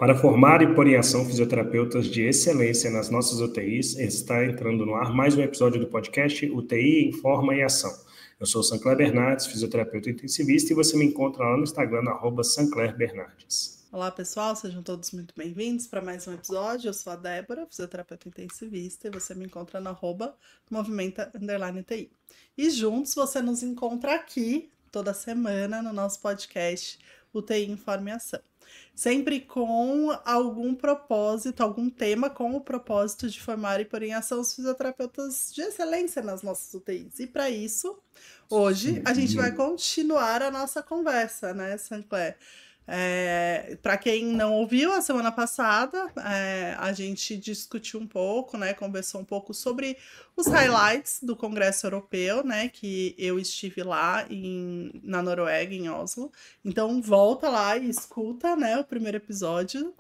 Para formar e pôr em ação fisioterapeutas de excelência nas nossas UTIs, está entrando no ar mais um episódio do podcast UTI Informa e Ação. Eu sou Sancler Bernardes, fisioterapeuta intensivista, e você me encontra lá no Instagram, @SanclerBernardes. Olá pessoal, sejam todos muito bem-vindos para mais um episódio. Eu sou a Débora, fisioterapeuta intensivista, e você me encontra no @movimenta_TI. E juntos você nos encontra aqui toda semana no nosso podcast UTI Informa e Ação. Sempre com algum propósito, algum tema com o propósito de formar e pôr em ação os fisioterapeutas de excelência nas nossas UTIs. E para isso, hoje a gente vai continuar a nossa conversa, né, Sancler? Para quem não ouviu, a semana passada a gente discutiu um pouco, né, conversou um pouco sobre os highlights do Congresso Europeu, né, que eu estive lá na Noruega, em Oslo. Então volta lá e escuta, né, o primeiro episódio.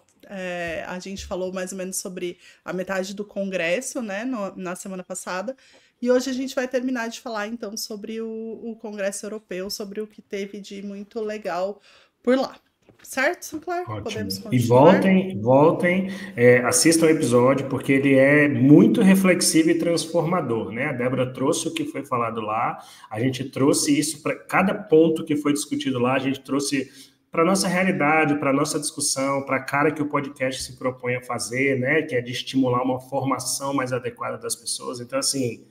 A gente falou mais ou menos sobre a metade do Congresso, né, na semana passada. E hoje a gente vai terminar de falar então sobre o Congresso Europeu, sobre o que teve de muito legal por lá. Certo, Sancler? Ótimo. Podemos continuar? E voltem, assistam o episódio, porque ele é muito reflexivo e transformador, né? A Débora trouxe o que foi falado lá, a gente trouxe isso para cada ponto que foi discutido lá, a gente trouxe para a nossa realidade, para a nossa discussão, para a cara que o podcast se propõe a fazer, né? Que é de estimular uma formação mais adequada das pessoas. Então, assim,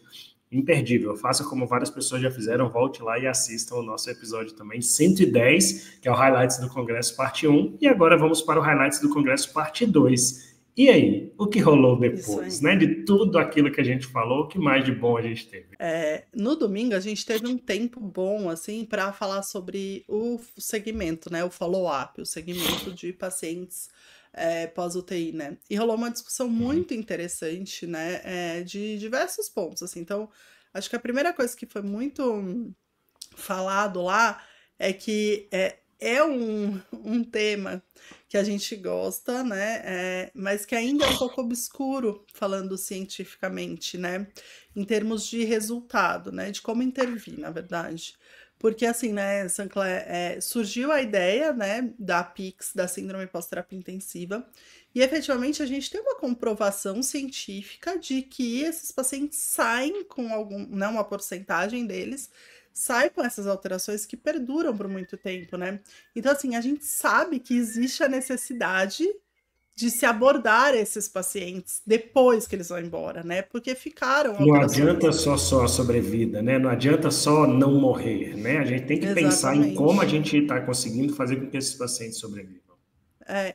imperdível. Faça como várias pessoas já fizeram, volte lá e assistam o nosso episódio também, 110, que é o Highlights do Congresso parte 1, e agora vamos para o Highlights do Congresso parte 2. E aí, o que rolou depois, né? De tudo aquilo que a gente falou, o que mais de bom a gente teve? No domingo a gente teve um tempo bom, assim, para falar sobre o segmento, né? O follow-up, o segmento de pacientes pós-UTI, né? E rolou uma discussão muito interessante, né? De diversos pontos, assim. Então, acho que a primeira coisa que foi muito falado lá é que é um tema que a gente gosta, né? Mas que ainda é um pouco obscuro, falando cientificamente, né? Em termos de resultado, né? De como intervir, na verdade. Porque, assim, né, Sancler, surgiu a ideia, né, da PICS, da Síndrome Pós-Terapia Intensiva, e efetivamente a gente tem uma comprovação científica de que esses pacientes saem com uma porcentagem deles, sai com essas alterações que perduram por muito tempo, né? Então, assim, a gente sabe que existe a necessidade de se abordar esses pacientes depois que eles vão embora, né? Porque ficaram Não alterações. adianta só a sobrevida, né? Não adianta só não morrer, né? A gente tem que pensar em como a gente está conseguindo fazer com que esses pacientes sobrevivam.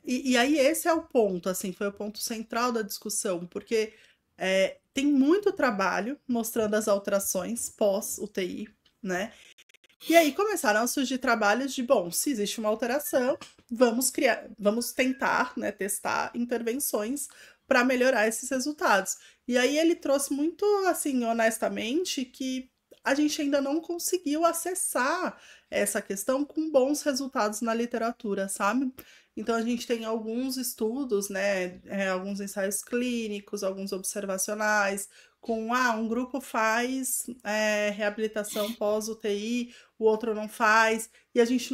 E aí esse é o ponto, assim, foi o ponto central da discussão, porque tem muito trabalho mostrando as alterações pós-UTI, né? E aí começaram a surgir trabalhos de, bom, se existe uma alteração, vamos tentar, né, testar intervenções para melhorar esses resultados. E aí ele trouxe muito, assim, honestamente, que a gente ainda não conseguiu acessar essa questão com bons resultados na literatura, sabe? Então a gente tem alguns estudos, né, alguns ensaios clínicos, alguns observacionais, com um grupo faz reabilitação pós-UTI, o outro não faz, e a gente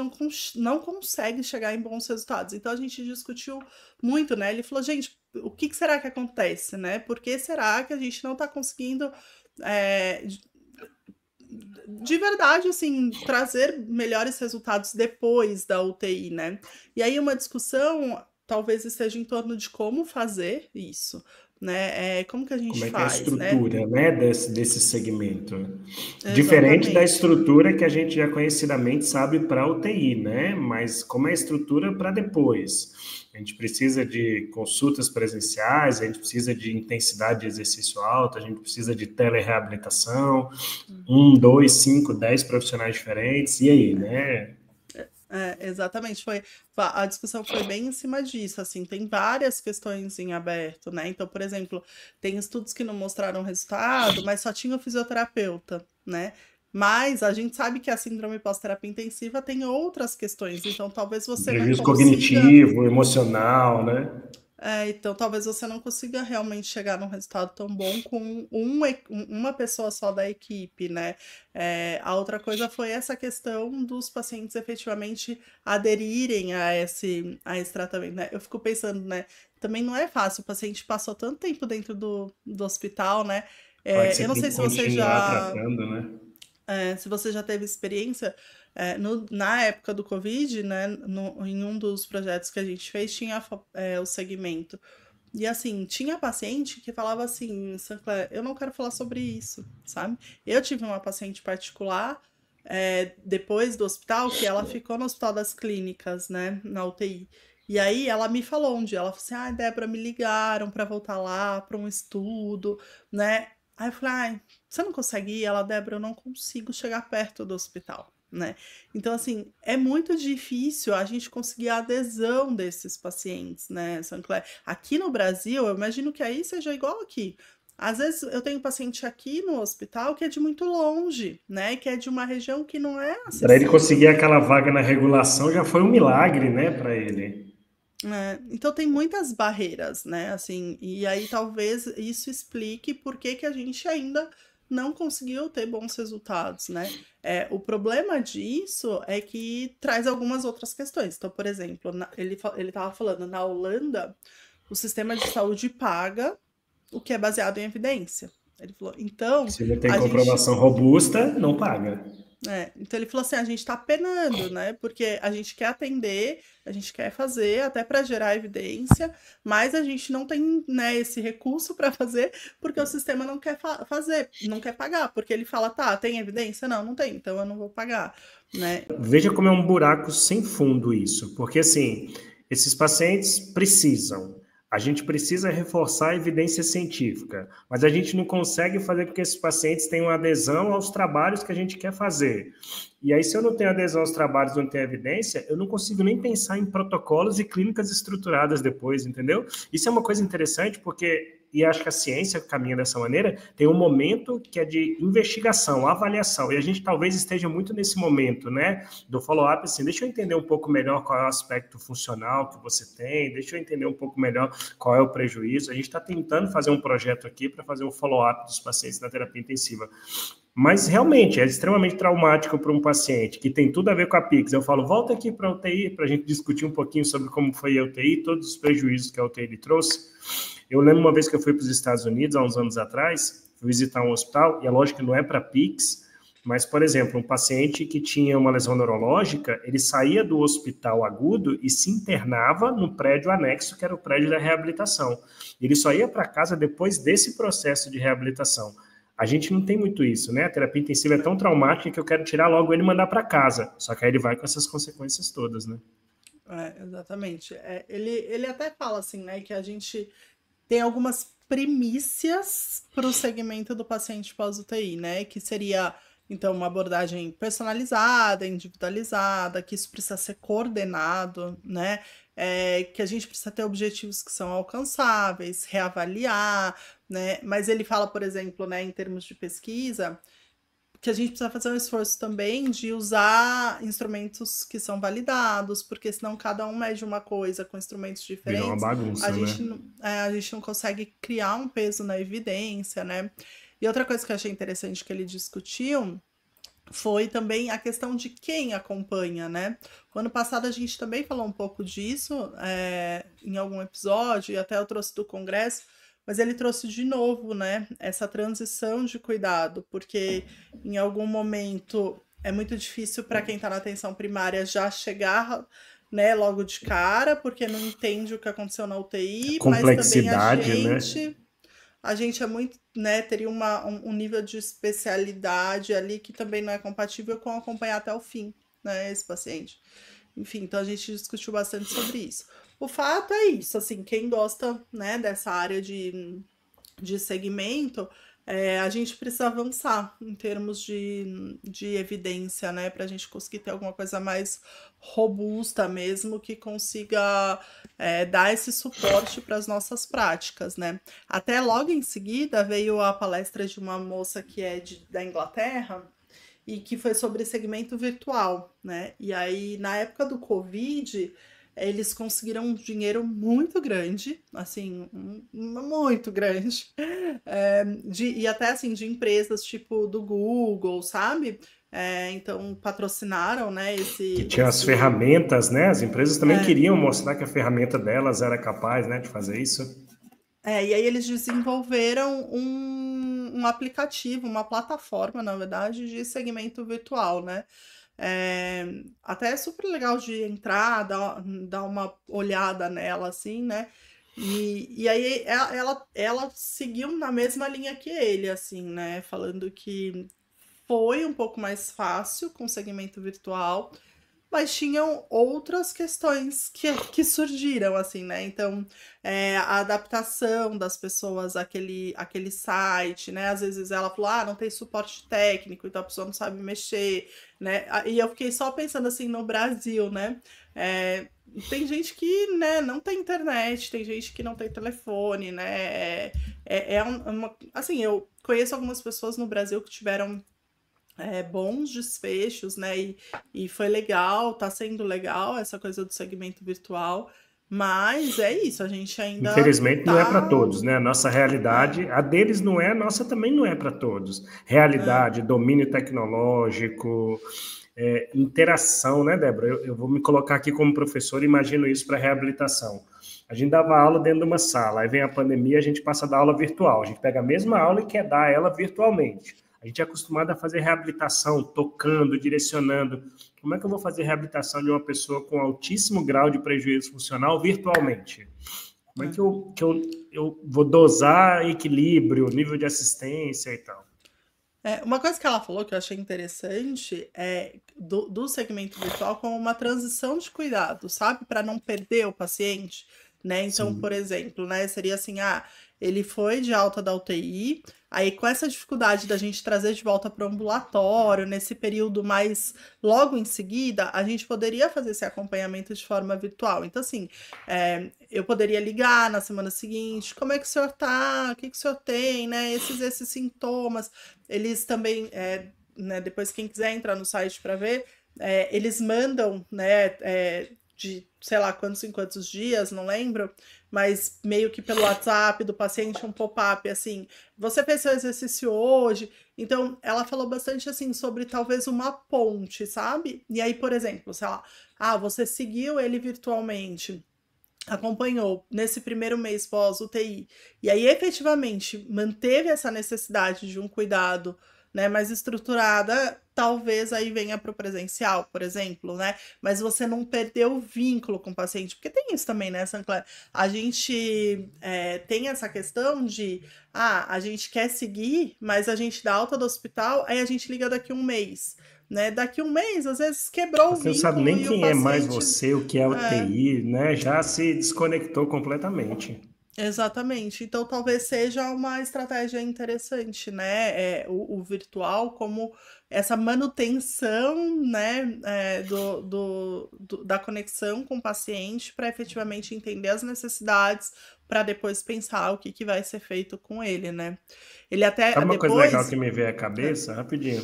não consegue chegar em bons resultados. Então a gente discutiu muito, né? Ele falou, gente, o que será que acontece, né? Por que será que a gente não está conseguindo de verdade, assim, trazer melhores resultados depois da UTI, né? E aí uma discussão talvez esteja em torno de como fazer isso, né? Como que a gente faz, Como é que é a estrutura, né, desse segmento? Exatamente. Diferente da estrutura que a gente já conhecidamente sabe para a UTI, né? Mas como é a estrutura para depois? A gente precisa de consultas presenciais, a gente precisa de intensidade de exercício alto, a gente precisa de telereabilitação, 1, 2, 5, 10 profissionais diferentes, e aí, né? Exatamente, a discussão foi bem em cima disso, assim, tem várias questões em aberto, né? Então, por exemplo, tem estudos que não mostraram resultado, mas só tinha o fisioterapeuta, né? Mas a gente sabe que a síndrome pós-terapia intensiva tem outras questões, então talvez você Prejuízo não consiga... cognitivo, emocional, né? Então talvez você não consiga realmente chegar num resultado tão bom com uma pessoa só da equipe, né? A outra coisa foi essa questão dos pacientes efetivamente aderirem a esse tratamento, né? Eu fico pensando, né? Também não é fácil, o paciente passou tanto tempo dentro do hospital, né? Fala que você Eu não tem sei que se você continuar já tratando, né? se você já teve experiência, na época do Covid, né, em um dos projetos que a gente fez, tinha o segmento. E assim, tinha paciente que falava assim, Sancler, eu não quero falar sobre isso, sabe? Eu tive uma paciente particular, depois do hospital, que ela ficou no Hospital das Clínicas, né, na UTI. E aí ela me falou um dia, ela falou assim, Débora, me ligaram para voltar lá para um estudo, né? Aí eu falei, você não consegue ir? Ela, Débora, eu não consigo chegar perto do hospital, né? Então, assim, é muito difícil a gente conseguir a adesão desses pacientes, né, Sancler? Aqui no Brasil, eu imagino que aí seja igual aqui. Às vezes eu tenho paciente aqui no hospital que é de muito longe, né? Que é de uma região que não é Para ele conseguir acessível. aquela vaga na regulação já foi um milagre, né, para ele. Então tem muitas barreiras, né? Assim, e aí talvez isso explique por que que a gente ainda não conseguiu ter bons resultados, né? O problema disso é que traz algumas outras questões. Então, por exemplo, ele estava falando, na Holanda, o sistema de saúde paga o que é baseado em evidência. Ele falou, então, Se não tem a gente comprovação robusta, não paga. então ele falou assim: a gente tá penando, né? Porque a gente quer atender, a gente quer fazer até para gerar evidência, mas a gente não tem, né, esse recurso para fazer porque o sistema não quer fazer, não quer pagar, porque ele fala: tá, tem evidência? Não, não tem, então eu não vou pagar, né? Veja como é um buraco sem fundo isso, porque assim, esses pacientes precisam. A gente precisa reforçar a evidência científica, mas a gente não consegue fazer com que esses pacientes tenham adesão aos trabalhos que a gente quer fazer. E aí, se eu não tenho adesão aos trabalhos, não tenho evidência, eu não consigo nem pensar em protocolos e clínicas estruturadas depois, entendeu? Isso é uma coisa interessante, porque, e acho que a ciência caminha dessa maneira, tem um momento que é de investigação, avaliação, e a gente talvez esteja muito nesse momento, né, do follow-up, assim, deixa eu entender um pouco melhor qual é o aspecto funcional que você tem, deixa eu entender um pouco melhor qual é o prejuízo. A gente está tentando fazer um projeto aqui para fazer um follow-up dos pacientes na terapia intensiva. Mas realmente é extremamente traumático para um paciente que tem tudo a ver com a Pix. Eu falo, volta aqui para a UTI para a gente discutir um pouquinho sobre como foi a UTI, todos os prejuízos que a UTI lhe trouxe. Eu lembro uma vez que eu fui para os Estados Unidos, há uns anos atrás, fui visitar um hospital, e é lógico que não é para Pix, mas, por exemplo, um paciente que tinha uma lesão neurológica, ele saía do hospital agudo e se internava no prédio anexo, que era o prédio da reabilitação. Ele só ia para casa depois desse processo de reabilitação. A gente não tem muito isso, né? A terapia intensiva é tão traumática que eu quero tirar logo ele e mandar para casa. Só que aí ele vai com essas consequências todas, né? Exatamente. Ele até fala assim, né, que a gente tem algumas primícias para o segmento do paciente pós-UTI, né? Que seria, então, uma abordagem personalizada, individualizada, que isso precisa ser coordenado, né? Que a gente precisa ter objetivos que são alcançáveis, reavaliar, né? Mas ele fala, por exemplo, né, em termos de pesquisa, que a gente precisa fazer um esforço também de usar instrumentos que são validados, porque senão cada um mede uma coisa com instrumentos Vira uma diferentes, a bagunça, né? gente, a gente não consegue criar um peso na evidência, né? E outra coisa que eu achei interessante que ele discutiu foi também a questão de quem acompanha, né? O ano passado a gente também falou um pouco disso em algum episódio, e até eu trouxe do Congresso, mas ele trouxe de novo, né? Essa transição de cuidado, porque em algum momento é muito difícil para quem está na atenção primária já chegar, né, logo de cara, porque não entende o que aconteceu na A UTI, mas também a complexidade, né? gente é muito, né, teria um nível de especialidade ali que também não é compatível com acompanhar até o fim, né, esse paciente. Enfim, então a gente discutiu bastante sobre isso. O fato é isso, assim, quem gosta, né, dessa área de segmento, a gente precisa avançar em termos de evidência, né, para a gente conseguir ter alguma coisa mais robusta mesmo, que consiga dar esse suporte para as nossas práticas, né. Até logo em seguida veio a palestra de uma moça que é da Inglaterra, e que foi sobre segmento virtual, né? E aí, na época do Covid, eles conseguiram um dinheiro muito grande, assim, muito grande, e até assim, de empresas tipo do Google, sabe? Então patrocinaram, né, Que tinha as ferramentas, né? As empresas também queriam mostrar que a ferramenta delas era capaz, né, de fazer isso. e aí eles desenvolveram um aplicativo, uma plataforma, na verdade, de segmento virtual, né? Até é super legal de entrar, dar uma olhada nela, assim, né? E aí ela seguiu na mesma linha que ele, assim, né? Falando que foi um pouco mais fácil com o segmento virtual, mas tinham outras questões que surgiram, assim, né? Então, a adaptação das pessoas àquele site, né? Às vezes ela falou, não tem suporte técnico, então a pessoa não sabe mexer, né? E eu fiquei só pensando, assim, no Brasil, né? Tem gente que, né, não tem internet, tem gente que não tem telefone, né? Assim, eu conheço algumas pessoas no Brasil que tiveram bons desfechos, né? E foi legal, tá sendo legal essa coisa do segmento virtual, mas é isso, a gente ainda Infelizmente não é para tá. todos, né? A nossa realidade, a deles não é, a nossa também não é para todos. Realidade, domínio tecnológico, interação, né, Débora? Eu vou me colocar aqui como professor e imagino isso para reabilitação. A gente dava aula dentro de uma sala, aí vem a pandemia, a gente passa a dar aula virtual. A gente pega a mesma aula e quer dar ela virtualmente. A gente é acostumado a fazer reabilitação, tocando, direcionando. Como é que eu vou fazer reabilitação de uma pessoa com altíssimo grau de prejuízo funcional virtualmente? Como é que eu vou dosar equilíbrio, nível de assistência e tal? Uma coisa que ela falou que eu achei interessante é do segmento virtual como uma transição de cuidado, sabe? Para não perder o paciente, né? Então, por Sim. exemplo, né? Seria assim, ele foi de alta da UTI, aí com essa dificuldade da gente trazer de volta para o ambulatório, nesse período mais logo em seguida, a gente poderia fazer esse acompanhamento de forma virtual. Então, assim, eu poderia ligar na semana seguinte, como é que o senhor tá? O que o senhor tem, né? Esses sintomas. Eles também, né, depois quem quiser entrar no site para ver, eles mandam, né, de sei lá quantos em quantos dias, não lembro, mas meio que pelo WhatsApp do paciente um pop-up assim, você fez seu exercício hoje? Então, ela falou bastante assim sobre talvez uma ponte, sabe? E aí, por exemplo, sei lá, você seguiu ele virtualmente, acompanhou nesse primeiro mês pós-UTI, e aí efetivamente manteve essa necessidade de um cuidado, né, mais estruturada, talvez aí venha para o presencial, por exemplo, né? Mas você não perdeu o vínculo com o paciente, porque tem isso também, né, Sancler? A gente tem essa questão de, a gente quer seguir, mas a gente dá alta do hospital, aí a gente liga daqui um mês. Né? Daqui um mês, às vezes quebrou o Você não sabe vínculo nem e o quem é mais paciente. você, o que é UTI, né? Já se desconectou completamente. Exatamente. Então, talvez seja uma estratégia interessante, né? O virtual como essa manutenção, né, da conexão com o paciente para efetivamente entender as necessidades para depois pensar o que vai ser feito com ele, né? Ele até Sabe uma coisa legal que depois. me veio à cabeça? Rapidinho.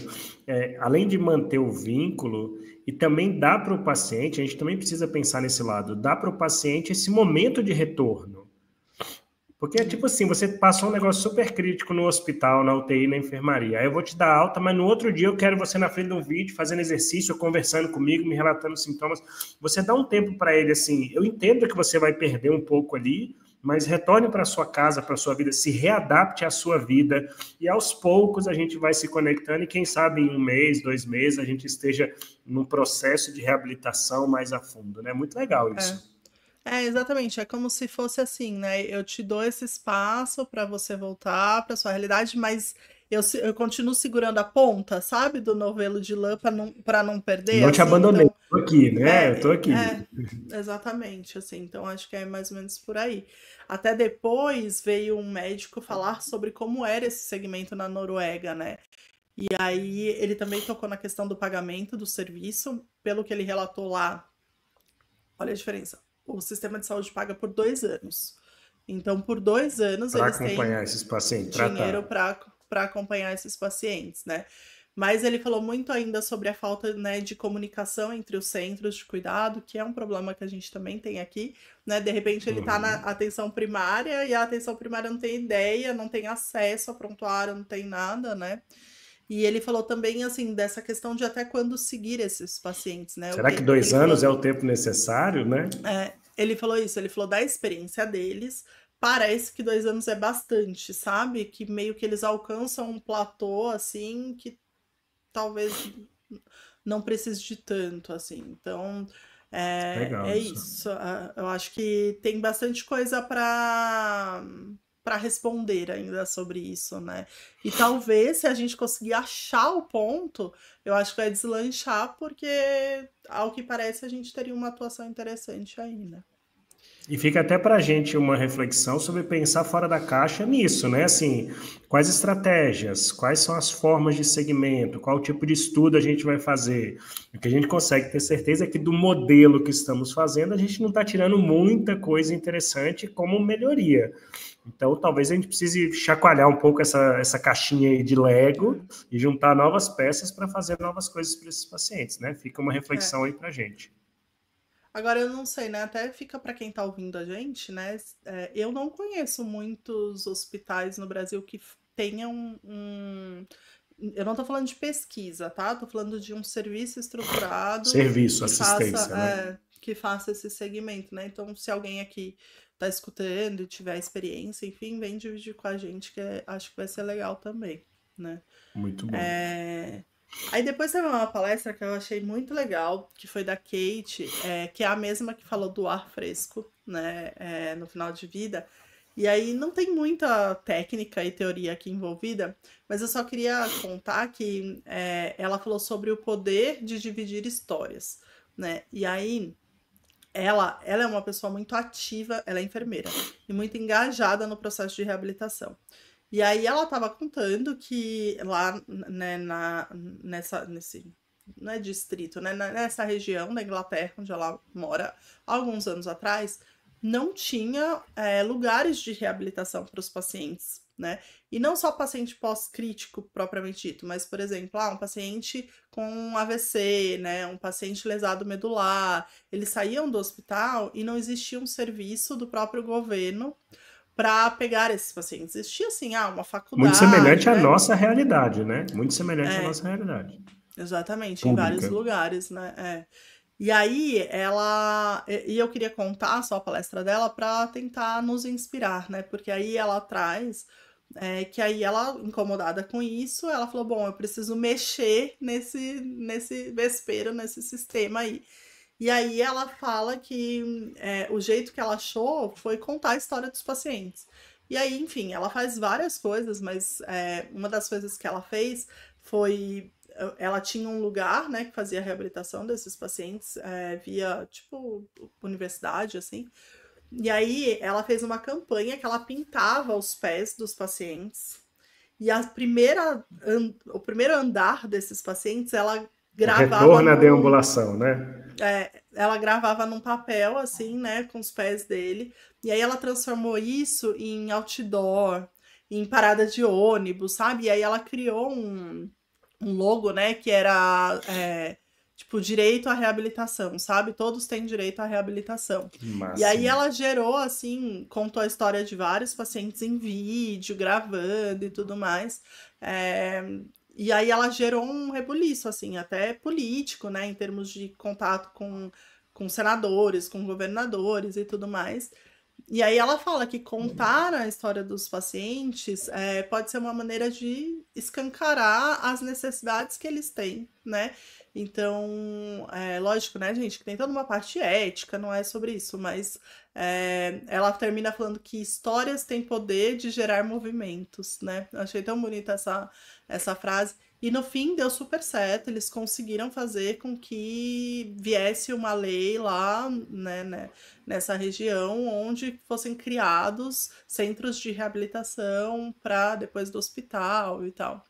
Além de manter o vínculo, e também dá para o paciente, a gente também precisa pensar nesse lado, dá para o paciente esse momento de retorno. Porque é tipo assim, você passou um negócio super crítico no hospital, na UTI, na enfermaria. Aí eu vou te dar alta, mas no outro dia eu quero você na frente de um vídeo, fazendo exercício, conversando comigo, me relatando sintomas. Você dá um tempo para ele assim. Eu entendo que você vai perder um pouco ali, mas retorne para sua casa, para sua vida, se readapte à sua vida e aos poucos a gente vai se conectando e quem sabe em um mês, 2 meses a gente esteja num processo de reabilitação mais a fundo, né? Muito legal É. isso. Exatamente. É como se fosse assim, né? Eu te dou esse espaço para você voltar para sua realidade, mas eu continuo segurando a ponta, sabe? Do novelo de lã para não perder, Não te assim. abandonei, Então, estou aqui, né? Eu estou é, aqui. exatamente, assim. Então, acho que é mais ou menos por aí. Até depois veio um médico falar sobre como era esse segmento na Noruega, né? E aí ele também tocou na questão do pagamento do serviço, pelo que ele relatou lá. Olha a diferença. O sistema de saúde paga por 2 anos. Então, por 2 anos, Para eles têm acompanhar esses pacientes, dinheiro tratar. para acompanhar esses pacientes, né? Mas ele falou muito ainda sobre a falta, né, de comunicação entre os centros de cuidado, que é um problema que a gente também tem aqui, né? De repente ele está na Uhum. atenção primária e a atenção primária não tem ideia, não tem acesso a prontuário, não tem nada, né? E ele falou também, assim, dessa questão de até quando seguir esses pacientes, né? O Será que que ele 2 anos falou, é o tempo necessário, né? ele falou isso, ele falou da experiência deles. Parece que 2 anos é bastante, sabe? Que meio que eles alcançam um platô, assim, que talvez não precise de tanto, assim. Então, é Legal isso. isso. Eu acho que tem bastante coisa para responder ainda sobre isso, né? E talvez, se a gente conseguir achar o ponto, eu acho que vai deslanchar, porque, ao que parece, a gente teria uma atuação interessante aí, né? E fica até para a gente uma reflexão sobre pensar fora da caixa nisso, né? Assim, quais estratégias, quais são as formas de segmento, qual tipo de estudo a gente vai fazer. O que a gente consegue ter certeza é que do modelo que estamos fazendo, a gente não está tirando muita coisa interessante como melhoria. Então, talvez a gente precise chacoalhar um pouco essa caixinha aí de Lego e juntar novas peças para fazer novas coisas para esses pacientes, né? Fica uma É. reflexão aí para a gente. Agora eu não sei, né? Até fica para quem tá ouvindo a gente, né? Eu não conheço muitos hospitais no Brasil que tenham um. Eu não tô falando de pesquisa, tá? Tô falando de um serviço estruturado Serviço, que faça, assistência, né? que faça esse segmento, né? Então, se alguém aqui tá escutando e tiver experiência, enfim, vem dividir com a gente, que acho que vai ser legal também, né? Muito bom. É, Aí depois teve uma palestra que eu achei muito legal, que foi da Kate, que é a mesma que falou do ar fresco, né, no final de vida. E aí não tem muita técnica e teoria aqui envolvida, mas eu só queria contar que ela falou sobre o poder de dividir histórias, né? E aí ela é uma pessoa muito ativa, ela é enfermeira, e muito engajada no processo de reabilitação. E aí ela estava contando que lá, né, nesse, não é distrito, né, nessa região da Inglaterra, onde ela mora, há alguns anos atrás, não tinha lugares de reabilitação para os pacientes, né? E não só paciente pós-crítico propriamente dito, mas, por exemplo, um paciente com AVC, né, um paciente lesado medular, eles saíam do hospital e não existia um serviço do próprio governo para pegar esses pacientes. Existia, assim, uma Muito faculdade, semelhante à né? nossa realidade, né? Muito semelhante à É, nossa realidade exatamente, em vários pública. lugares, né? E aí, E eu queria contar só a palestra dela para tentar nos inspirar, né? Porque aí ela traz. Que aí ela, incomodada com isso, ela falou: bom, eu preciso mexer nesse vespeiro, nesse sistema aí. E aí ela fala que o jeito que ela achou foi contar a história dos pacientes. E aí, enfim, ela faz várias coisas, mas uma das coisas que ela fez foi. Ela tinha um lugar, né, que fazia a reabilitação desses pacientes via, tipo, universidade, assim. E aí ela fez uma campanha que ela pintava os pés dos pacientes. E o primeiro andar desses pacientes, O gravava retorno à num, deambulação, né? ela gravava num papel, assim, né, com os pés dele. E aí ela transformou isso em outdoor, em parada de ônibus, sabe? E aí ela criou um logo, né, que era, tipo, direito à reabilitação, sabe? Todos têm direito à reabilitação. Que E aí máximo. ela gerou, assim, contou a história de vários pacientes em vídeo, gravando e tudo mais. É, E aí ela gerou um rebuliço, assim, até político, né, em termos de contato com senadores, com governadores e tudo mais. E aí ela fala que contar a história dos pacientes pode ser uma maneira de escancarar as necessidades que eles têm, né? Então, lógico, né, gente, que tem toda uma parte ética, não é sobre isso, mas ela termina falando que histórias têm poder de gerar movimentos, né? Eu achei tão bonita essa frase. E no fim deu super certo, eles conseguiram fazer com que viesse uma lei lá, né, nessa região onde fossem criados centros de reabilitação para depois do hospital e tal.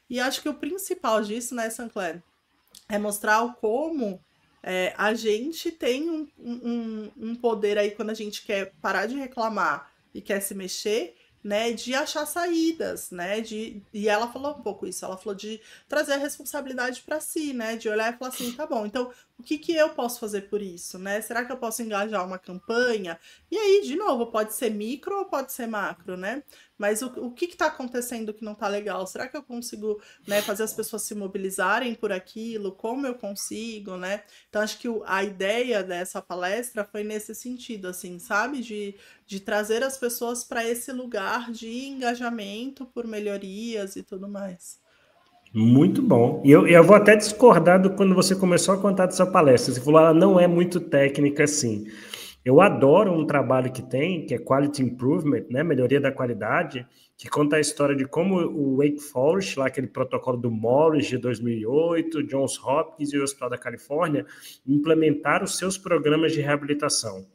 E acho que o principal disso, né, Sancler, é mostrar o como a gente tem um poder aí quando a gente quer parar de reclamar e quer se mexer, né, de achar saídas, né, e ela falou um pouco isso, ela falou de trazer a responsabilidade para si, né, de olhar e falar assim, tá bom, então o que que eu posso fazer por isso, né? Será que eu posso engajar uma campanha? E aí, de novo, pode ser micro ou pode ser macro, né? Mas o que está acontecendo que não está legal? Será que eu consigo, né, fazer as pessoas se mobilizarem por aquilo? Como eu consigo, né? Então, acho que a ideia dessa palestra foi nesse sentido, assim, sabe? De trazer as pessoas para esse lugar de engajamento por melhorias e tudo mais. Muito bom. E eu vou até discordar quando você começou a contar dessa palestra. Você falou, ela não é muito técnica assim. Eu adoro um trabalho que tem, que é Quality Improvement, né, melhoria da qualidade, que conta a história de como o Wake Forest, lá aquele protocolo do Morris de 2008, Johns Hopkins e o Hospital da Califórnia, implementaram os seus programas de reabilitação.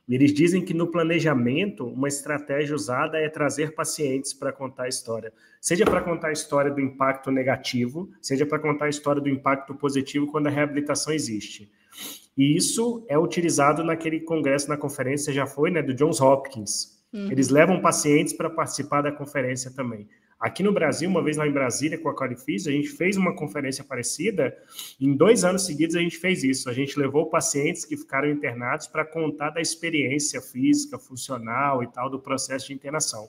Eles dizem que no planejamento, uma estratégia usada é trazer pacientes para contar a história. Seja para contar a história do impacto negativo, seja para contar a história do impacto positivo quando a reabilitação existe. E isso é utilizado naquele congresso, na conferência, já foi, né, do Johns Hopkins. Eles levam pacientes para participar da conferência também. Aqui no Brasil, uma vez lá em Brasília, com a Qualifis, a gente fez uma conferência parecida. Em 2 anos seguidos, a gente fez isso. A gente levou pacientes que ficaram internados para contar da experiência física, funcional e tal, do processo de internação.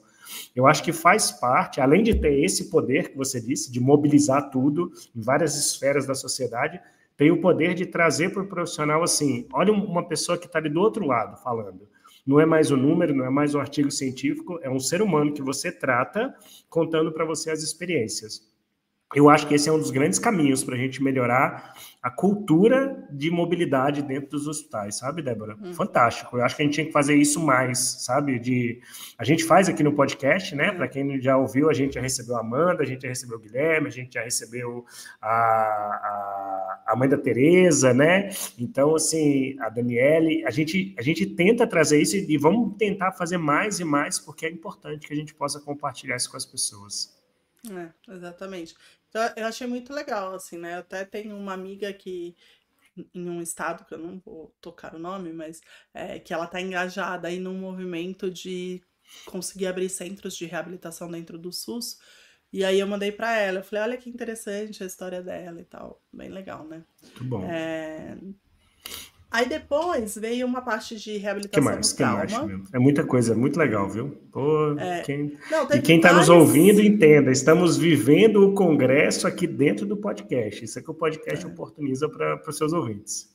Eu acho que faz parte, além de ter esse poder que você disse, de mobilizar tudo em várias esferas da sociedade, tem o poder de trazer para o profissional assim, olha uma pessoa que está ali do outro lado falando. Não é mais um número, não é mais um artigo científico, é um ser humano que você trata contando para você as experiências. Eu acho que esse é um dos grandes caminhos para a gente melhorar a cultura de mobilidade dentro dos hospitais, sabe, Débora? Fantástico. Eu acho que a gente tinha que fazer isso mais, sabe? A gente faz aqui no podcast, né? Para quem já ouviu, a gente já recebeu a Amanda, a gente já recebeu o Guilherme, a gente já recebeu a mãe da Tereza, né? Então, assim, a Daniele, a gente tenta trazer isso e vamos tentar fazer mais e mais, porque é importante que a gente possa compartilhar isso com as pessoas. Exatamente. Então, eu achei muito legal, assim, né? Eu até tenho uma amiga que, em um estado, que eu não vou tocar o nome, mas que ela tá engajada aí num movimento de conseguir abrir centros de reabilitação dentro do SUS. E aí eu mandei pra ela, eu falei, olha que interessante a história dela e tal. Bem legal, né? Muito bom. Aí depois veio uma parte de Que reabilitação no mais? Que mais, trauma. meu? É muita coisa, é muito legal, viu? Pô, Não, E teve quem está nos ouvindo, vários. entenda, estamos vivendo o congresso aqui dentro do podcast. Isso é que o podcast oportuniza para os seus ouvintes.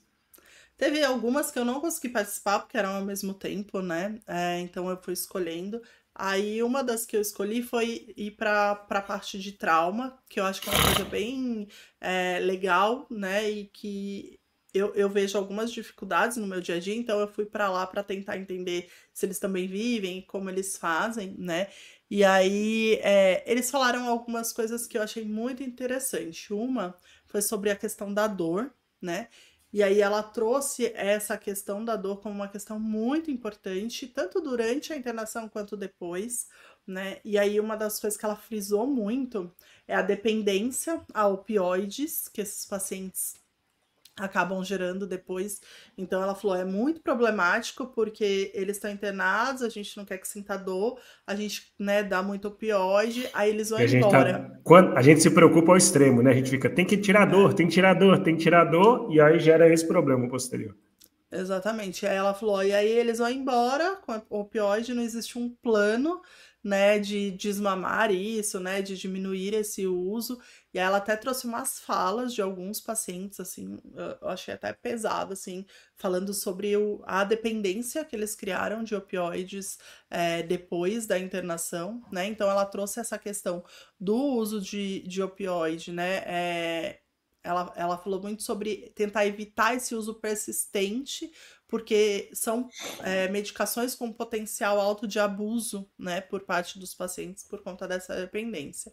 Teve algumas que eu não consegui participar, porque eram ao mesmo tempo, né? Então eu fui escolhendo. Aí uma das que eu escolhi foi ir para a parte de trauma, que eu acho que é uma coisa bem legal, né? E que eu vejo algumas dificuldades no meu dia a dia, então eu fui para lá para tentar entender se eles também vivem, como eles fazem, né? E aí eles falaram algumas coisas que eu achei muito interessante. Uma foi sobre a questão da dor, né? E aí ela trouxe essa questão da dor como uma questão muito importante, tanto durante a internação quanto depois, né? E aí uma das coisas que ela frisou muito é a dependência a opioides que esses pacientes acabam gerando depois. Então ela falou, é muito problemático porque eles estão internados, a gente não quer que sinta dor, a gente, né, dá muito opioide, aí eles vão embora. A gente se preocupa ao extremo, né? A gente fica, tem que tirar dor, tem que tirar dor, tem que tirar dor, e aí gera esse problema posterior. Exatamente. Aí ela falou, e aí eles vão embora com o opioide, não existe um plano, né, de desmamar isso, né, de diminuir esse uso. E aí ela até trouxe umas falas de alguns pacientes, assim, eu achei até pesado, assim, falando sobre a dependência que eles criaram de opioides depois da internação, né? Então ela trouxe essa questão do uso de opioide, né? Ela falou muito sobre tentar evitar esse uso persistente, porque são medicações com potencial alto de abuso, né, por parte dos pacientes por conta dessa dependência.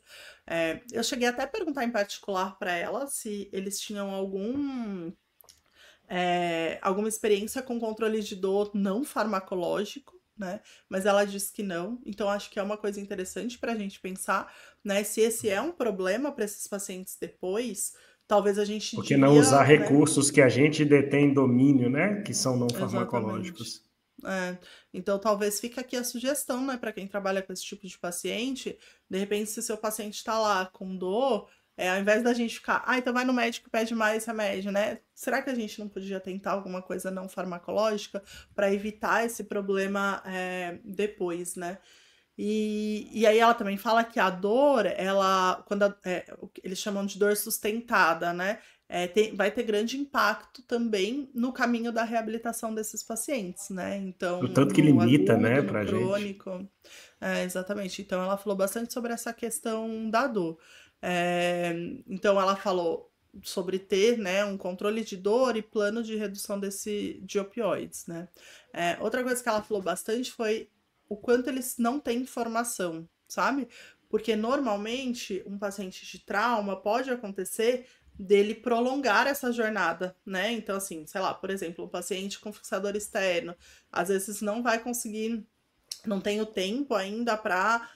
Eu cheguei até a perguntar em particular para ela se eles tinham alguma experiência com controle de dor não farmacológico, né? Mas ela disse que não. Então acho que é uma coisa interessante para a gente pensar, né? Se esse é um problema para esses pacientes depois, talvez a gente Por que não usar devia, né? recursos que a gente detém domínio, né? Que são não Exatamente. farmacológicos. É, então talvez fique aqui a sugestão, né, para quem trabalha com esse tipo de paciente, de repente, se seu paciente está lá com dor, ao invés da gente ficar, então vai no médico e pede mais remédio, né? Será que a gente não podia tentar alguma coisa não farmacológica para evitar esse problema depois, né? E aí ela também fala que a dor, ela, o que eles chamam de dor sustentada, né? Vai ter grande impacto também no caminho da reabilitação desses pacientes, né? Então, O tanto que no limita, né, agudo, no pra gente. crônico. Exatamente. Então, ela falou bastante sobre essa questão da dor. É, então, ela falou sobre ter, né, um controle de dor e plano de redução de opioides, né? Outra coisa que ela falou bastante foi o quanto eles não têm informação, sabe? Porque normalmente um paciente de trauma pode acontecer dele prolongar essa jornada, né? Então, assim, sei lá, por exemplo, um paciente com fixador externo, às vezes não vai conseguir, não tem o tempo ainda para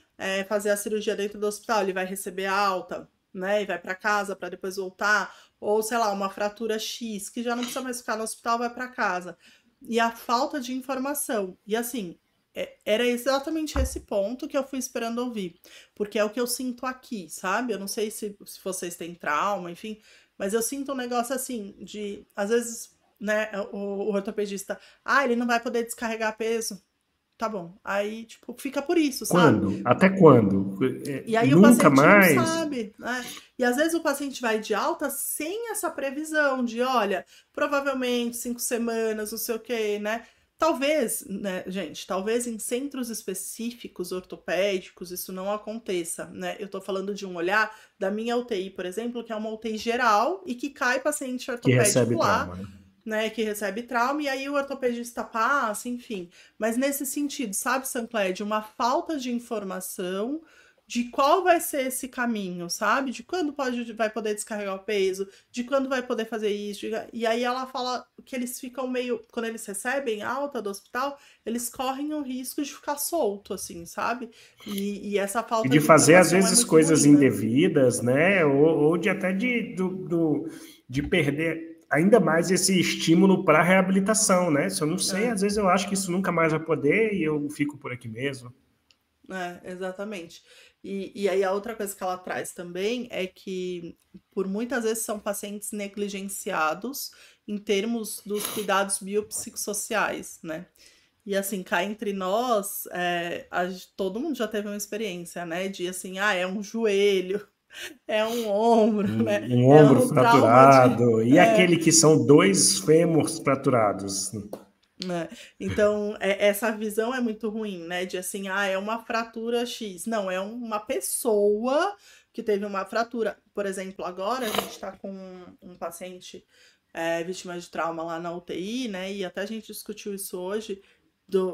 fazer a cirurgia dentro do hospital, ele vai receber alta, né? E vai para casa para depois voltar, ou sei lá, uma fratura X, que já não precisa mais ficar no hospital, vai para casa. E a falta de informação. E assim, era exatamente esse ponto que eu fui esperando ouvir. Porque é o que eu sinto aqui, sabe? Eu não sei se vocês têm trauma, enfim, mas eu sinto um negócio assim, de, às vezes, né, o ortopedista, ele não vai poder descarregar peso. Tá bom. Aí, tipo, fica por isso, sabe? Quando? Até quando? E aí o Nunca paciente não mais? sabe, né? E às vezes o paciente vai de alta sem essa previsão de, olha, provavelmente 5 semanas, não sei o quê, né? Talvez, né, gente, talvez em centros específicos ortopédicos isso não aconteça, né? Eu tô falando de um olhar da minha UTI, por exemplo, que é uma UTI geral e que cai paciente Que ortopédico recebe lá, trauma, né? né, que recebe trauma, e aí o ortopedista passa, enfim. Mas nesse sentido, sabe, Sancler, uma falta de informação de qual vai ser esse caminho, sabe? De quando vai poder descarregar o peso, de quando vai poder fazer isso. E aí ela fala que eles ficam meio, quando eles recebem alta do hospital, eles correm o risco de ficar solto, assim, sabe? E essa E falta de de fazer, às informação é vezes, muito coisas ruim, né? indevidas, né? Ou de até de perder ainda mais esse estímulo para a reabilitação, né? Se eu não sei, É. às vezes eu acho que isso nunca mais vai poder e eu fico por aqui mesmo. Exatamente. E aí a outra coisa que ela traz também é que por muitas vezes são pacientes negligenciados em termos dos cuidados biopsicossociais, né? E assim, cá entre nós, todo mundo já teve uma experiência, né? De assim, é um joelho, é um ombro, né? Um É ombro um trauma de. fraturado e aquele que são dois fêmurs fraturados. Né? Então, essa visão é muito ruim, né? De assim, é uma fratura X. Não, é uma pessoa que teve uma fratura. Por exemplo, agora a gente está com um paciente vítima de trauma lá na UTI, né? E até a gente discutiu isso hoje,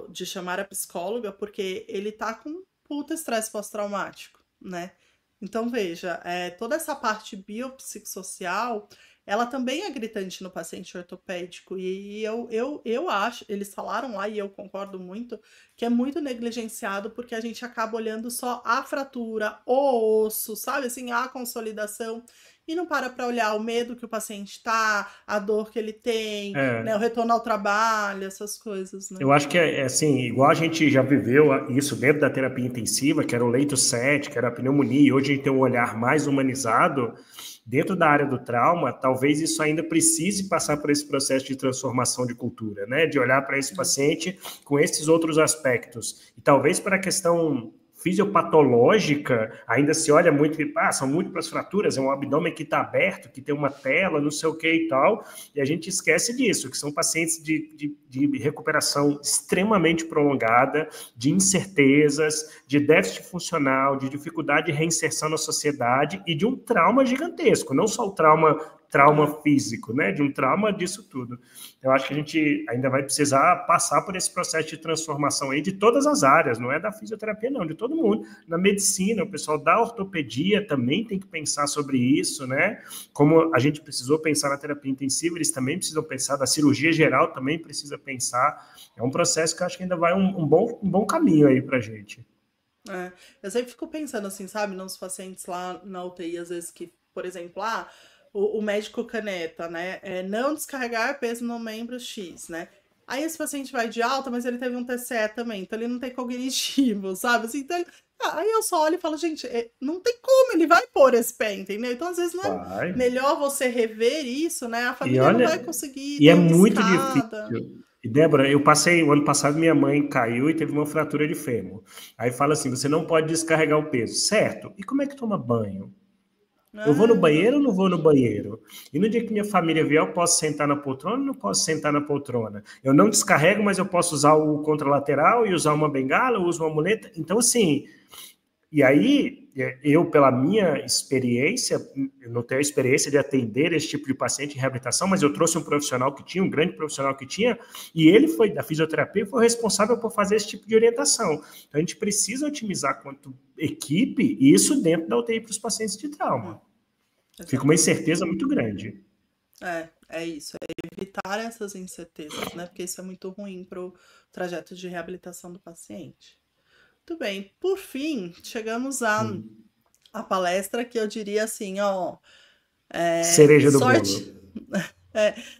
de chamar a psicóloga, porque ele tá com puta estresse pós-traumático, né? Então, veja, toda essa parte biopsicossocial ela também é gritante no paciente ortopédico. E eu acho, eles falaram lá, e eu concordo muito, que é muito negligenciado porque a gente acaba olhando só a fratura, o osso, sabe? Assim, a consolidação. E não para olhar o medo que o paciente tá, a dor que ele tem, né? O É, retorno ao trabalho, essas coisas, né? eu acho que é assim, igual a gente já viveu isso dentro da terapia intensiva, que era o leito 7, que era a pneumonia, e hoje a gente tem um olhar mais humanizado. Dentro da área do trauma, talvez isso ainda precise passar por esse processo de transformação de cultura, né? De olhar para esse paciente com esses outros aspectos. E talvez para a questão fisiopatológica, ainda se olha muito, são múltiplas fraturas, é um abdômen que está aberto, que tem uma tela, não sei o que e tal, e a gente esquece disso, que são pacientes de recuperação extremamente prolongada, de incertezas, de déficit funcional, de dificuldade de reinserção na sociedade e de um trauma gigantesco, não só o trauma físico, né? De um trauma disso tudo. Eu acho que a gente ainda vai precisar passar por esse processo de transformação aí de todas as áreas, não é da fisioterapia, não, de todo mundo. Na medicina, o pessoal da ortopedia também tem que pensar sobre isso, né? Como a gente precisou pensar na terapia intensiva, eles também precisam pensar, da cirurgia geral também precisa pensar. É um processo que eu acho que ainda vai um bom caminho aí pra gente. Eu sempre fico pensando assim, sabe, nos pacientes lá na UTI, às vezes que, por exemplo, o médico caneta, né? Não descarregar peso no membro X, né? Aí esse paciente vai de alta, mas ele teve um TCE também, então ele não tem cognitivo, sabe? Assim, então, aí eu só olho e falo, gente, não tem como, ele vai pôr esse pé, entendeu? Então, às vezes, não é Vai. melhor você rever isso, né? A E família não vai olha, conseguir e é dar uma muito escada. difícil. E, Débora, eu passei, o ano passado minha mãe caiu e teve uma fratura de fêmur. Aí fala assim, você não pode descarregar o peso. Certo. E como é que toma banho? Eu vou no banheiro ou não vou no banheiro? E no dia que minha família vier, eu posso sentar na poltrona ou não posso sentar na poltrona? Eu não descarrego, mas eu posso usar o contralateral e usar uma bengala, eu uso uma muleta. Então, assim, e aí, eu, pela minha experiência, eu não tenho a experiência de atender esse tipo de paciente em reabilitação, mas eu trouxe um profissional que tinha, um grande profissional que tinha, e ele foi da fisioterapia, foi responsável por fazer esse tipo de orientação. Então, a gente precisa otimizar quanto equipe isso dentro da UTI para os pacientes de trauma. Fica uma incerteza muito grande. É isso, é evitar essas incertezas, né? Porque isso é muito ruim para o trajeto de reabilitação do paciente. Muito bem, por fim, chegamos à palestra que eu diria assim, ó, Cereja do sorte, bolo.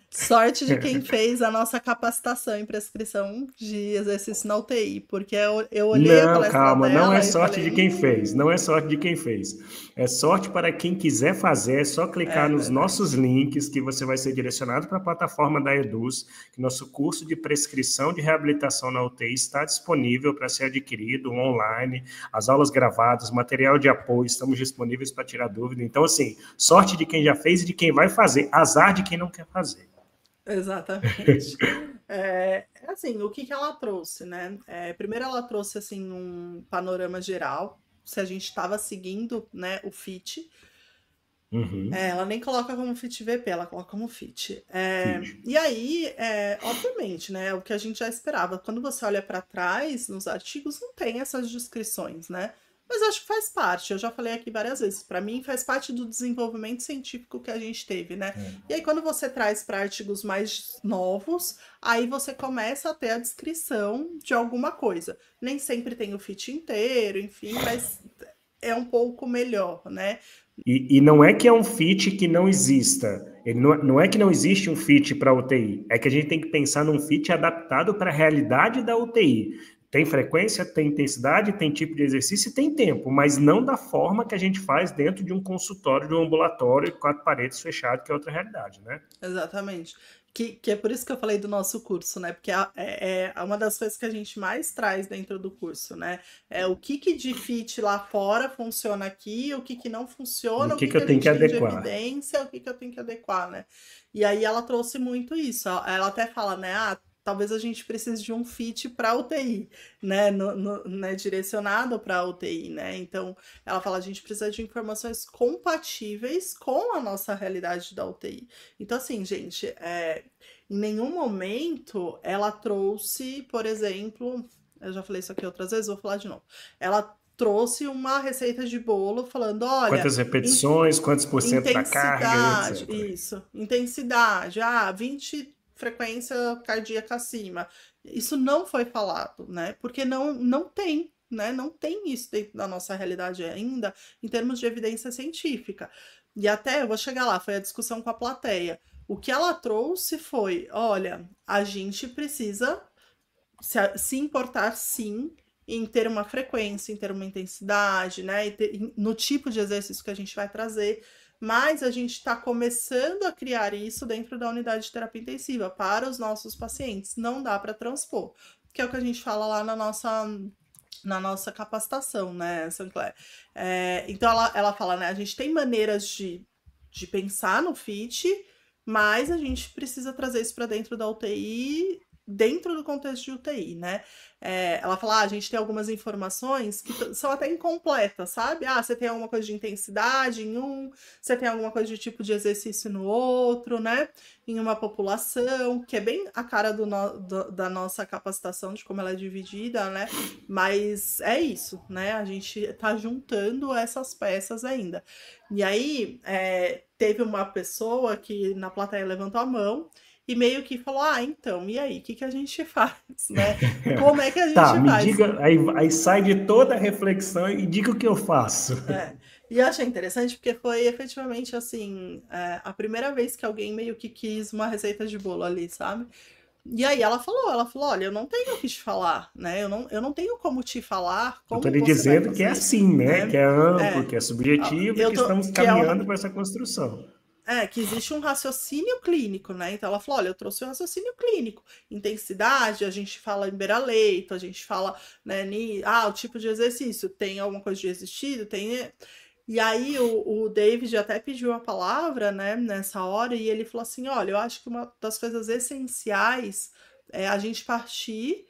sorte de quem fez a nossa capacitação em prescrição de exercício na UTI, porque eu olhei a Não, palestra calma, não é dela e sorte de falei, quem fez, não é sorte de quem fez. É sorte para quem quiser fazer, é só clicar é nos nossos verdade. links que você vai ser direcionado para a plataforma da Eduz, que nosso curso de prescrição de reabilitação na UTI está disponível para ser adquirido online, as aulas gravadas, material de apoio, estamos disponíveis para tirar dúvida. Então, assim, sorte de quem já fez e de quem vai fazer, azar de quem não quer fazer. Exatamente. Assim, o que que ela trouxe, né? Primeiro ela trouxe, assim, um panorama geral, se a gente estava seguindo, né, o FIT. Uhum. Ela nem coloca como FIT VP, ela coloca como FIT. Fiz. E aí, obviamente, né, o que a gente já esperava, quando você olha para trás, nos artigos, não tem essas descrições, né? Mas acho que faz parte, eu já falei aqui várias vezes, para mim faz parte do desenvolvimento científico que a gente teve, né? E aí, quando você traz para artigos mais novos, aí você começa a ter a descrição de alguma coisa. Nem sempre tem o FIT inteiro, enfim, mas é um pouco melhor, né? E não é que é um fit que não exista. Ele não é que não existe um fit para a UTI. É que a gente tem que pensar num fit adaptado para a realidade da UTI. Tem frequência, tem intensidade, tem tipo de exercício e tem tempo, mas não da forma que a gente faz dentro de um consultório, de um ambulatório, quatro paredes fechado, que é outra realidade, né? Exatamente. Que é por isso que eu falei do nosso curso, né? Porque é uma das coisas que a gente mais traz dentro do curso, né? É o que de fit lá fora funciona aqui, o que não E o funciona, o que que eu a tenho que gente tem de adequar? evidência, o que eu tenho que adequar, né? E aí ela trouxe muito isso. Ela até fala, né? Ah, talvez a gente precise de um fit para UTI, né? Né? Direcionado para UTI, né? Então, ela fala, a gente precisa de informações compatíveis com a nossa realidade da UTI. Então, assim, gente, em nenhum momento ela trouxe, por exemplo, eu já falei isso aqui outras vezes, vou falar de novo. Ela trouxe uma receita de bolo falando, olha, Quantas repetições, quantos por cento da carga e intensidade, etc. isso, intensidade, 20 frequência cardíaca acima. Isso não foi falado, né? Porque não tem, né? Não tem isso dentro da nossa realidade ainda, em termos de evidência científica. E até, eu vou chegar lá, foi a discussão com a plateia. O que ela trouxe foi, olha, a gente precisa se importar sim em ter uma frequência, em ter uma intensidade, né? No tipo de exercício que a gente vai trazer, mas a gente está começando a criar isso dentro da unidade de terapia intensiva para os nossos pacientes. Não dá para transpor, que é o que a gente fala lá na nossa capacitação, né, Sancler? Então ela fala, né? A gente tem maneiras de pensar no fit, mas a gente precisa trazer isso para dentro da UTI, dentro do contexto de UTI, né? Ela fala, a gente tem algumas informações que são até incompletas, sabe? Você tem alguma coisa de intensidade em um, você tem alguma coisa de tipo de exercício no outro, né? Em uma população, que é bem a cara da nossa capacitação, de como ela é dividida, né? Mas é isso, né? A gente tá juntando essas peças ainda. E aí, teve uma pessoa que na plateia levantou a mão e meio que falou, então, e aí, o que a gente faz, né? Como é que a Tá, gente me faz? diga, aí sai de toda a reflexão e diga o que eu faço. E eu achei interessante porque foi efetivamente, assim, a primeira vez que alguém meio que quis uma receita de bolo ali, sabe? E aí ela falou, olha, eu não tenho o que te falar, né? Eu não tenho como te falar Eu estou como lhe você vai dizendo que é fazer, assim, né? Que né? é amplo, É, que é subjetivo e eu que tô, estamos que é um, caminhando para essa construção. que existe um raciocínio clínico, né? Então ela falou, olha, eu trouxe o raciocínio clínico. Intensidade, a gente fala em beira-leito, a gente fala, né, o tipo de exercício, tem alguma coisa de resistido, tem... E aí o David até pediu a palavra, né, nessa hora, e ele falou assim, olha, eu acho que uma das coisas essenciais é a gente partir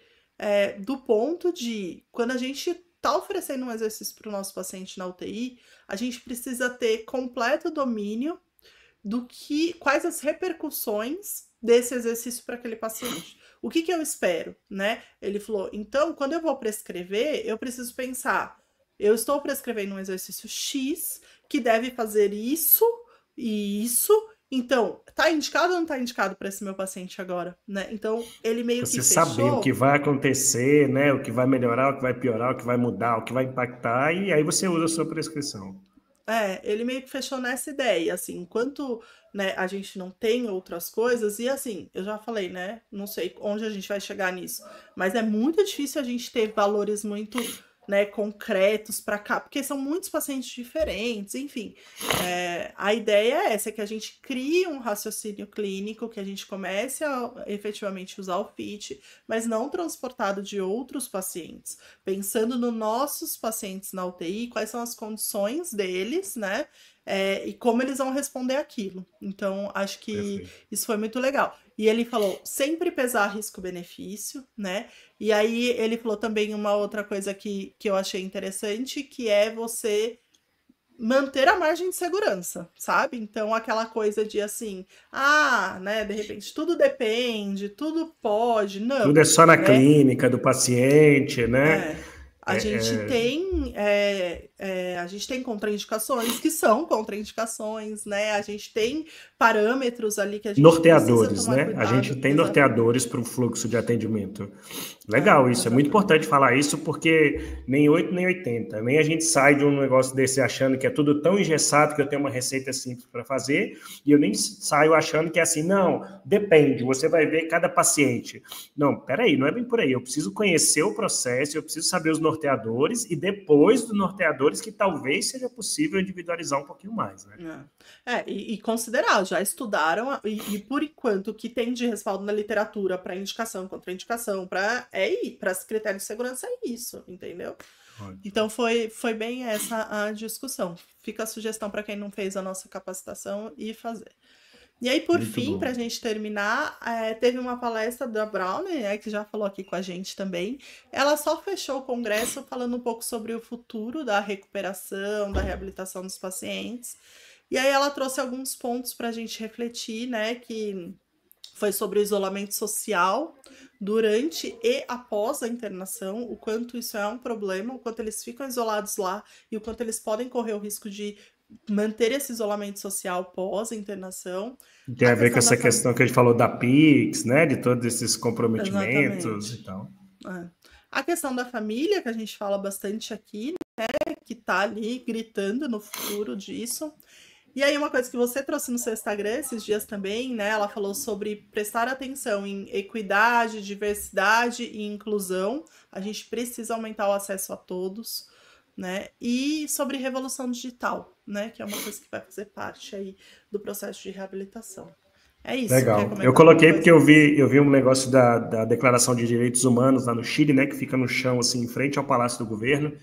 do ponto de, quando a gente está oferecendo um exercício para o nosso paciente na UTI, a gente precisa ter completo domínio quais as repercussões desse exercício para aquele paciente. O que eu espero, né? Ele falou, então, quando eu vou prescrever, eu preciso pensar, eu estou prescrevendo um exercício X que deve fazer isso e isso. Então, tá indicado ou não tá indicado para esse meu paciente agora, né? Então, ele meio que Você saber o que fechou. vai acontecer, né? O que vai melhorar, o que vai piorar, o que vai mudar, o que vai impactar, e aí você usa a sua prescrição. Ele meio que fechou nessa ideia, assim, enquanto, né, a gente não tem outras coisas, e assim, eu já falei, né, não sei onde a gente vai chegar nisso, mas é muito difícil a gente ter valores muito, né, concretos para cá, porque são muitos pacientes diferentes, enfim. A ideia é essa, é que a gente crie um raciocínio clínico, que a gente comece a efetivamente usar o FIT, mas não transportado de outros pacientes, pensando nos nossos pacientes na UTI, quais são as condições deles, né? E como eles vão responder aquilo. Então, acho que Perfeito. isso foi muito legal. E ele falou sempre pesar risco-benefício, né? E aí ele falou também uma outra coisa que eu achei interessante, que é você manter a margem de segurança, sabe? Então, aquela coisa de assim, né, de repente tudo depende, tudo pode, Tudo não, é só na né? clínica do paciente, né? É, a gente tem contraindicações que são contraindicações, né? A gente tem parâmetros ali que a gente precisa Norteadores, tomar né? A gente cuidado. tem Exatamente. norteadores para o fluxo de atendimento. Legal, isso é muito Exatamente. importante falar isso, porque nem 8 nem 80, nem a gente sai de um negócio desse achando que é tudo tão engessado que eu tenho uma receita simples para fazer, e eu nem saio achando que é assim, não, depende, você vai ver cada paciente. Não, peraí, não é bem por aí, eu preciso conhecer o processo, eu preciso saber os norteadores, e depois dos norteadores que talvez seja possível individualizar um pouquinho mais, né? E considerar, já estudaram, e por enquanto o que tem de respaldo na literatura para indicação, contraindicação, para os critérios de segurança é isso, entendeu? Ótimo. Então foi bem essa a discussão. Fica a sugestão para quem não fez a nossa capacitação e fazer. E aí, por Muito fim, para a bom. gente terminar, teve uma palestra da Brownie, né, que já falou aqui com a gente também. Ela só fechou o congresso falando um pouco sobre o futuro da recuperação, da reabilitação dos pacientes. E aí ela trouxe alguns pontos para a gente refletir, né, que foi sobre o isolamento social durante e após a internação, o quanto isso é um problema, o quanto eles ficam isolados lá e o quanto eles podem correr o risco de manter esse isolamento social pós-internação. Tem A a ver com questão da essa família. questão que a gente falou da Pix, né? De todos esses comprometimentos e Exatamente. tal. A questão da família, que a gente fala bastante aqui, né? Que tá ali gritando no futuro disso. E aí, uma coisa que você trouxe no seu Instagram esses dias também, né? Ela falou sobre prestar atenção em equidade, diversidade e inclusão. A gente precisa aumentar o acesso a todos, né? E sobre revolução digital, né? Que é uma coisa que vai fazer parte aí do processo de reabilitação. É isso. Quer Legal. Eu comentar alguma coloquei porque coisa? eu vi um negócio da Declaração de Direitos Humanos lá no Chile, né, que fica no chão, assim, em frente ao Palácio do Governo,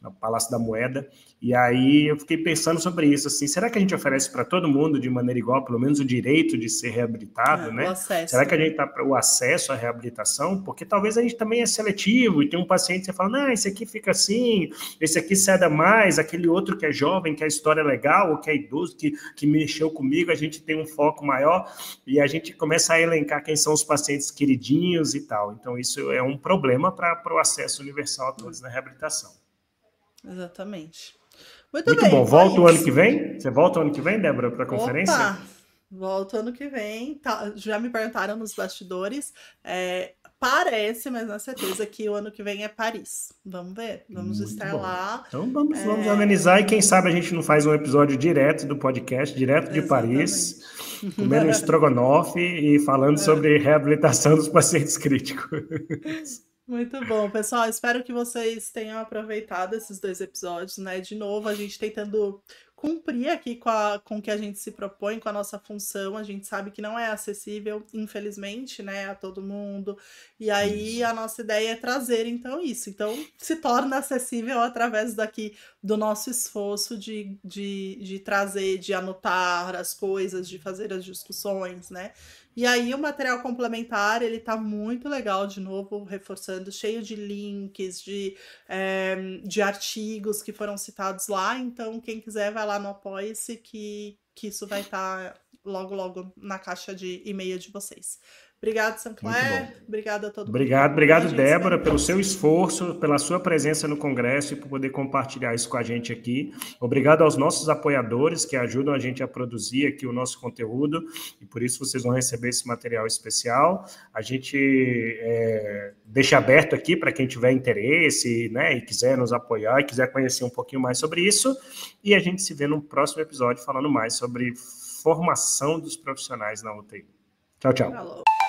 ao Palácio da Moeda, e aí eu fiquei pensando sobre isso, assim, será que a gente oferece para todo mundo de maneira igual, pelo menos o direito de ser reabilitado, O né? Será acesso, que a né? gente está para o acesso à reabilitação? Porque talvez a gente também é seletivo e tem um paciente que você fala, não, esse aqui fica assim, esse aqui ceda mais, aquele outro que é jovem, que a história é legal, ou que é idoso, que mexeu comigo, a gente tem um foco maior, e a gente começa a elencar quem são os pacientes queridinhos e tal. Então, isso é um problema para o acesso universal a todos na reabilitação. Exatamente. Muito Muito bom. bem, foi Volta o ano que isso. vem? Você volta o ano que vem, Débora, para a conferência? Opa! Volto ano que vem. Já me perguntaram nos bastidores. Parece, mas não é certeza, que o ano que vem é Paris. Vamos ver. Vamos Muito estar bom. lá. Então vamos organizar e quem sabe a gente não faz um episódio direto do podcast, direto de Paris, Exatamente. comendo um estrogonofe e falando sobre reabilitação dos pacientes críticos. Muito bom, pessoal. Espero que vocês tenham aproveitado esses 2 episódios, né? De novo, a gente tentando cumprir aqui com o que a gente se propõe, com a nossa função. A gente sabe que não é acessível, infelizmente, né, a todo mundo. E aí a nossa ideia é trazer, então, isso. Então, se torna acessível através daqui do nosso esforço de trazer, de anotar as coisas, de fazer as discussões, né? E aí o material complementar, ele tá muito legal, de novo, reforçando, cheio de links, de artigos que foram citados lá. Então, quem quiser, vai lá no Apoia-se, que isso vai estar logo, logo na caixa de e-mail de vocês. Obrigado, Muito bom. Sancler. Obrigada a todo mundo que acompanhou. Obrigado, A gente se vê Débora, no pelo seu próximo. esforço, pela sua presença no Congresso e por poder compartilhar isso com a gente aqui. Obrigado aos nossos apoiadores que ajudam a gente a produzir aqui o nosso conteúdo e por isso vocês vão receber esse material especial. A gente deixa aberto aqui para quem tiver interesse, né, e quiser nos apoiar e quiser conhecer um pouquinho mais sobre isso. E a gente se vê no próximo episódio falando mais sobre formação dos profissionais na UTI. Tchau, tchau. Falou.